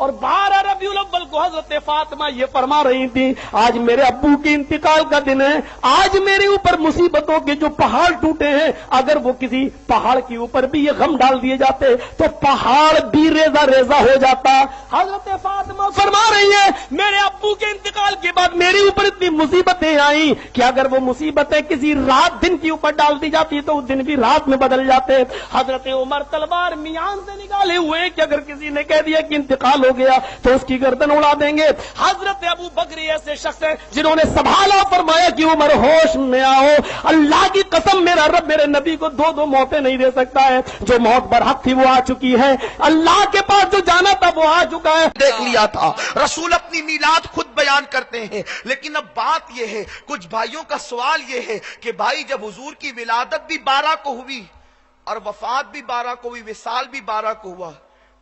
اور 12 रबीउल अव्वल को हजरत फातिमा ये फरमा रही थी, आज मेरे अब्बू के इंतकाल का दिन है, आज मेरे ऊपर मुसीबतों के जो पहाड़ टूटे हैं, अगर वो किसी पहाड़ के ऊपर भी ये गम डाल दिए जाते तो पहाड़ भी रेजा रेजा हो जाता। हजरत फातिमा फरमा रही है, मेरे अब्बू के इंतकाल के बाद मेरे ऊपर इतनी मुसीबतें आई कि अगर वो मुसीबतें किसी रात दिन के ऊपर डाल दी जाती तो उस दिन भी रात में बदल जाते। हजरत उमर तलवार मियान से निकाले हुए कि अगर किसी ने कह दिया कि इंतकाल हो गया तो उसकी गर्दन उड़ा देंगे। हजरत अबू बकर ऐसे शख्स हैं जिन्होंने संभाला, फरमाया कि उमर होश में आओ, अल्लाह की कसम मेरा रब मेरे नबी को दो दो मौतें नहीं दे सकता है, जो मौत बरहक थी वो आ चुकी है, अल्लाह के पास जो जाना था वो आ चुका है। देख लिया था। रसूल अपनी मीलाद खुद बयान करते हैं, लेकिन अब बात यह है, कुछ भाइयों का सवाल यह है कि भाई जब हुजूर की विलादत भी 12 को हुई और वफात भी 12 को हुई, विसाल भी 12 को हुआ,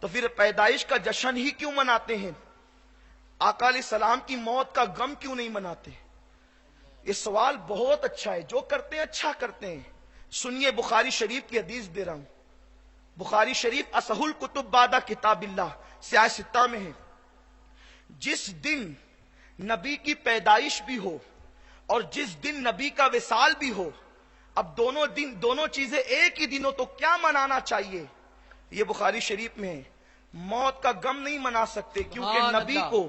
तो फिर पैदाइश का जश्न ही क्यों मनाते हैं? आका अलैहिस्सलाम की मौत का गम क्यों नहीं मनाते? ये सवाल बहुत अच्छा है, जो करते हैं अच्छा करते हैं। सुनिए, बुखारी शरीफ की हदीस दे रहा हूं। बुखारी शरीफ असहुल कुतुब बादा किताबिल्लाह सियाह सित्ता में है। जिस दिन नबी की पैदाइश भी हो और जिस दिन नबी का विसाल भी हो, अब दोनों चीजें एक ही दिन हो तो क्या मनाना चाहिए? ये बुखारी शरीफ में है। मौत का गम नहीं मना सकते क्योंकि नबी को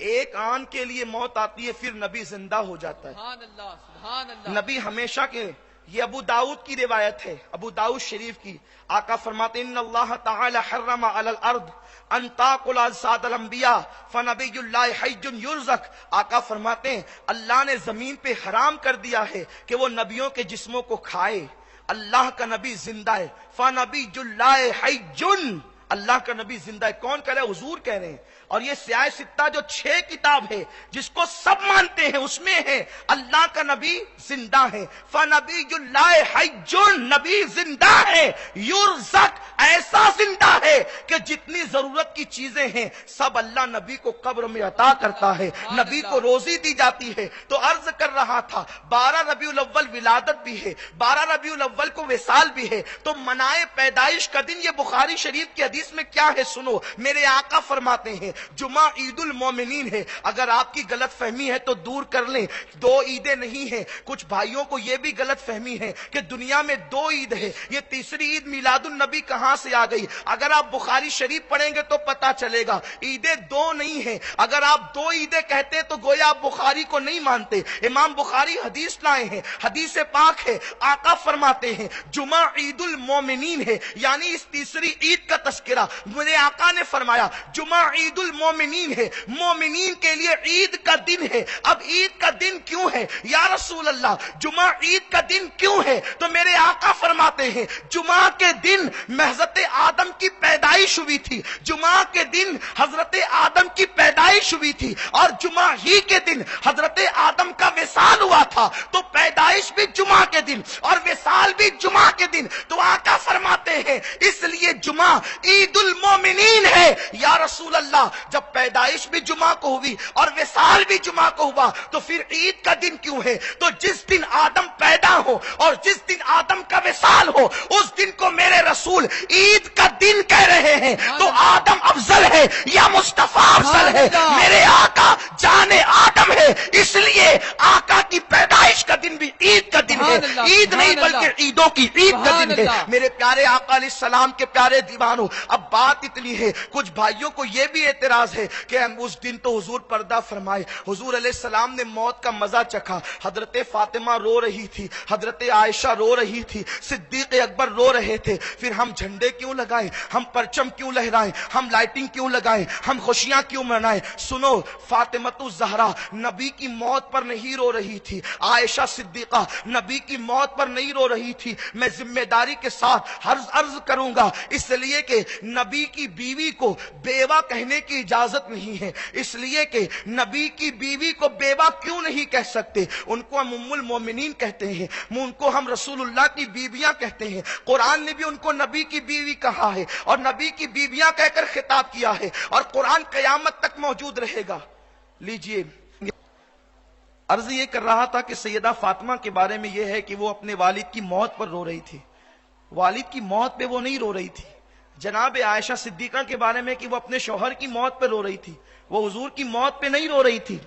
एक आन के लिए मौत आती है, फिर नबी जिंदा हो जाता है। नबी हमेशा के, ये अबू दाऊद की रिवायत है, अबू दाऊद शरीफ की। आका फरमाते हैं, इन्नल्लाह तआला हर्रमा अलल अर्द अन ताकुल अजसादल अंबिया फनबियुल्लाह हय्युन युरज़क। आका फरमाते हैं, अल्लाह ने जमीन पे हराम कर दिया है कि वो नबियों के जिस्मों को खाए। अल्लाह का नबी जिंदा है। फनबियुल्लाह हय्युन, अल्लाह का नबी जिंदा है। कौन कह रहा है? हुजूर कह रहे हैं। और ये सियाह सित्ता जो 6 किताब है जिसको सब मानते हैं, उसमें है अल्लाह का नबी जिंदा है। फनबियुल्लाह हय्युन, नबी जिंदा है। युरज़क, ऐसा जिंदा है कि जितनी जरूरत की चीजें हैं सब अल्लाह नबी को कब्र में अता करता है, नबी को रोजी दी जाती है। तो अर्ज कर रहा था, 12 रबीउल अव्वल विलादत भी है, 12 रबीउल अव्वल को विसाल भी है, तो मनाए पैदाइश का दिन। ये बुखारी शरीफ की हदीस में क्या है सुनो। मेरे आका फरमाते हैं, जुमा ईदुल मोमिनीन है। अगर आपकी गलत फहमी है तो दूर कर लें, 2 ईदें नहीं है। कुछ भाइयों को यह भी गलत फहमी है कि दुनिया में 2 ईद है, ये तीसरी ईद मिलादुन नबी कहां से आ गई? अगर आप बुखारी शरीफ पढ़ेंगे तो पता चलेगा ईदें 2 नहीं है। अगर आप 2 ईदें कहते हैं तो गोया आप बुखारी को नहीं मानते। इमाम बुखारी हदीस लाए हैं, हदीस पाक है। आका फरमाते हैं, जुमा ईदुल मोमिनीन है, यानी इस तीसरी ईद का तस्करा। मेरे आका ने फरमाया, जुमा ईदुल मोमिनीन है, मोमिनीन के लिए ईद का दिन है। अब ईद का दिन क्यों है या रसूल अल्लाह? जुमा ईद का दिन क्यों है? तो मेरे आका फरमाते हैं, जुमा के दिन हजरत आदम की पैदाइश हुई थी, जुमा के दिन हजरत आदम की पैदाइश हुई थी, और जुमा ही के दिन हजरत आदम का विसाल हुआ था। तो पैदाइश भी जुमा के दिन और विसाल भी जुमा के दिन। तो आका फरमाते हैं, इसलिए जुमा ईदुल मोमिनीन है। या रसूल अल्लाह, जब पैदाइश भी जुमा को हुई और विसाल भी जुमा को हुआ तो फिर ईद का दिन क्यों है? तो जिस दिन आदम पैदा हो और जिस दिन आदम का विसाल हो, उस दिन को मेरे रसूल ईद का दिन कह रहे हैं। तो आदम अफजल है या मुस्तफा अफजल है? मेरे आका जाने आदम है, इसलिए आका की पैदाइश का दिन भी ईद का दिन है। ईद नहीं बल्कि ईदों की ईद का दिन है। मेरे प्यारे आका अलैहिस्सलाम के प्यारे दीवानों, अब बात इतनी है, कुछ भाइयों को यह भी एतराज है कि हम उस दिन तो हुजूर पर्दा फरमाए, हुजूर अलैहिस्सलाम ने मौत का मजा चखा। हजरत फातिमा रो रही थी, हजरत आयशा रो रही थी, सिद्दीक अकबर रो रहे थे। फिर हम झंडे क्यों लगाएं, हम परचम क्यों लहराएं, हम लाइटिंग क्यों लगाएं, हम खुशियां क्यों मनाएं? सुनो, फातिमतु ज़हरा नबी की मौत पर नहीं रो रही थी, आयशा सिद्दीका नबी की मौत पर नहीं रो रही थी। मैं जिम्मेदारी के साथ अर्ज करूंगा, इसलिए कि नबी की बीवी को बेवा कहने की इजाजत नहीं है, इसलिए कि नबी की बीवी को बेवा क्यों नहीं कह सकते? उनको हम उम्मुल मोमिनीन कहते हैं, उनको हम रसूलुल्लाह की बीवियां कहते हैं। कुरान ने भी उनको नबी की बीवी कहा है और नबी की बीवियां कहकर खिताब किया है, और कुरान कयामत तक मौजूद रहेगा। लीजिए, अर्ज ये कर रहा था कि सैयदा फातिमा के बारे में यह है कि वो अपने वालिद की मौत पर रो रही थी। वालिद की मौत पे वो नहीं रो रही थी, جناب عائشہ صدیقہ کے بارے میں کہ وہ اپنے شوہر کی موت پہ رو رہی تھی، وہ حضور کی موت پہ نہیں رو رہی تھی.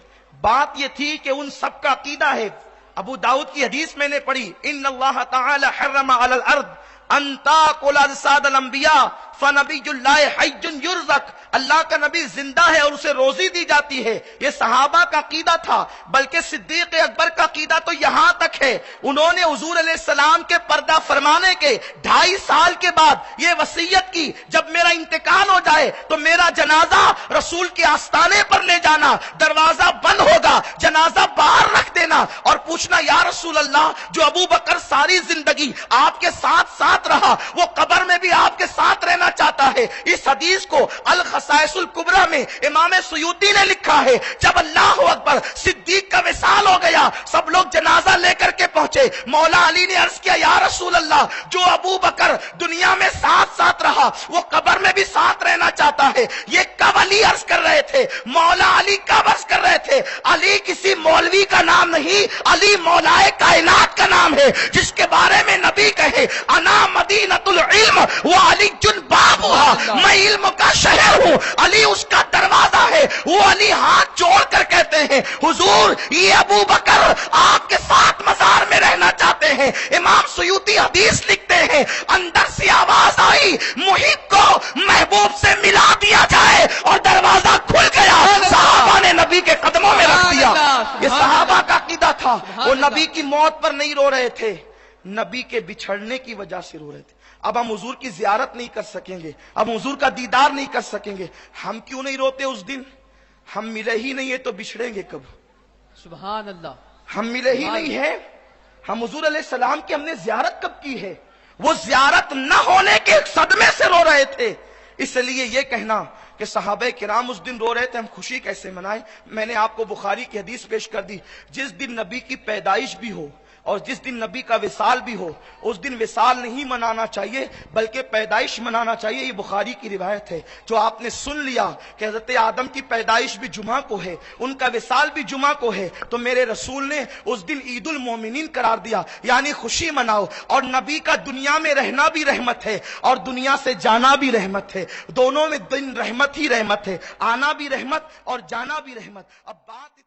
بات یہ تھی کہ ان سب کا عقیدہ ہے. ابو داؤد کی حدیث میں نے پڑھی، ان اللہ تعالی حرم علی الارض ان تاکل اجساد الانبیاء فنبی اللہ حی یرزق. اللہ کا نبی زندہ ہے اور اسے روزی دی جاتی ہے. یہ صحابہ کا عقیدہ تھا، بلکہ صدیق اکبر کا عقیدہ تو یہاں تک ہے انہوں نے حضور علیہ السلام کے پردہ فرمانے کے 2.5 سال کے بعد یہ وصیت کی، جب میرا انتقال ہو جائے تو میرا جنازہ رسول کے آستانے پر لے جانا، دروازہ بند ہوگا، جنازہ باہر رکھ دینا اور پوچھنا یا رسول اللہ جو ابو بکر ساری زندگی آپ کے ساتھ ساتھ رہا وہ قبر میں بھی آپ کے ساتھ رہنا چاہتا ہے. اس حدیث کو الخصائص الکبریٰ میں امام سیوطی نے لکھا ہے. جب اللہ اکبر صدیق کا وصال ہو گیا، سب لوگ جنازہ لے کر کے پہنچے. مولا علی نے عرض کیا یا رسول اللہ جو ابو بکر دنیا میں ساتھ ساتھ رہا وہ قبر میں بھی ساتھ رہنا چاہتا ہے. یہ کب علی عرض کر رہے تھے؟ مولا علی کب عرض کر رہے تھے؟ علی کسی مولوی کا نام نہیں، علی مولائے کائنات کا نام ہے، جس کے بارے میں نبی کہے انا مدینۃ العلم و علی بابھا، میں علم کا شہر ہوں، علی اس کا دروازہ ہے. وہ علی ہاتھ جوڑ کر کہتے ہیں حضور یہ ابو بکر آپ کے ساتھ مزار میں رہنا چاہتے ہیں. امام سیوطی حدیث لکھتے ہیں اندر سے آواز آئی محب کو محبوب سے ملا دیا جائے اور دروازہ کھل گیا. صحابہ نے نبی کے قدموں میں رکھ دیا. یہ صحابہ کا عقیدہ تھا. وہ نبی کی موت پر نہیں رو رہے تھے، نبی کے بچھڑنے کی وجہ سے رو رہے تھے. اب ہم حضور کی زیارت نہیں کر سکیں گے، اب حضور کا دیدار نہیں کر سکیں گے. ہم کیوں نہیں روتے اس دن؟ ہم ملے ہی نہیں ہے تو بچھڑیں گے کب؟ سبحان اللہ. ہم ملے ہی نہیں ہے. ہم حضور علیہ السلام کی ہم نے زیارت کب کی ہے؟ وہ زیارت نہ ہونے کے صدمے سے رو رہے تھے. اس لیے یہ کہنا کہ صحابہ کرام اس دن رو رہے تھے، ہم خوشی کیسے منائیں؟ میں نے آپ کو بخاری کی حدیث پیش کر دی. جس دن نبی کی پیدائش بھی ہو اور جس دن نبی کا وصال بھی ہو اس دن وصال نہیں منانا چاہیے بلکہ پیدائش منانا چاہیے. یہ بخاری کی روایت ہے. جو آپ نے سن لیا کہ حضرت آدم کی پیدائش بھی جمعہ کو ہے، ان کا وصال بھی جمعہ کو ہے، تو میرے رسول نے اس دن عید المومنین قرار دیا، یعنی خوشی مناؤ. اور نبی کا دنیا میں رہنا بھی رحمت ہے اور دنیا سے جانا بھی رحمت ہے. دونوں میں دن رحمت ہی رحمت ہے، آنا بھی رحمت اور جانا بھی رحمت. اب بات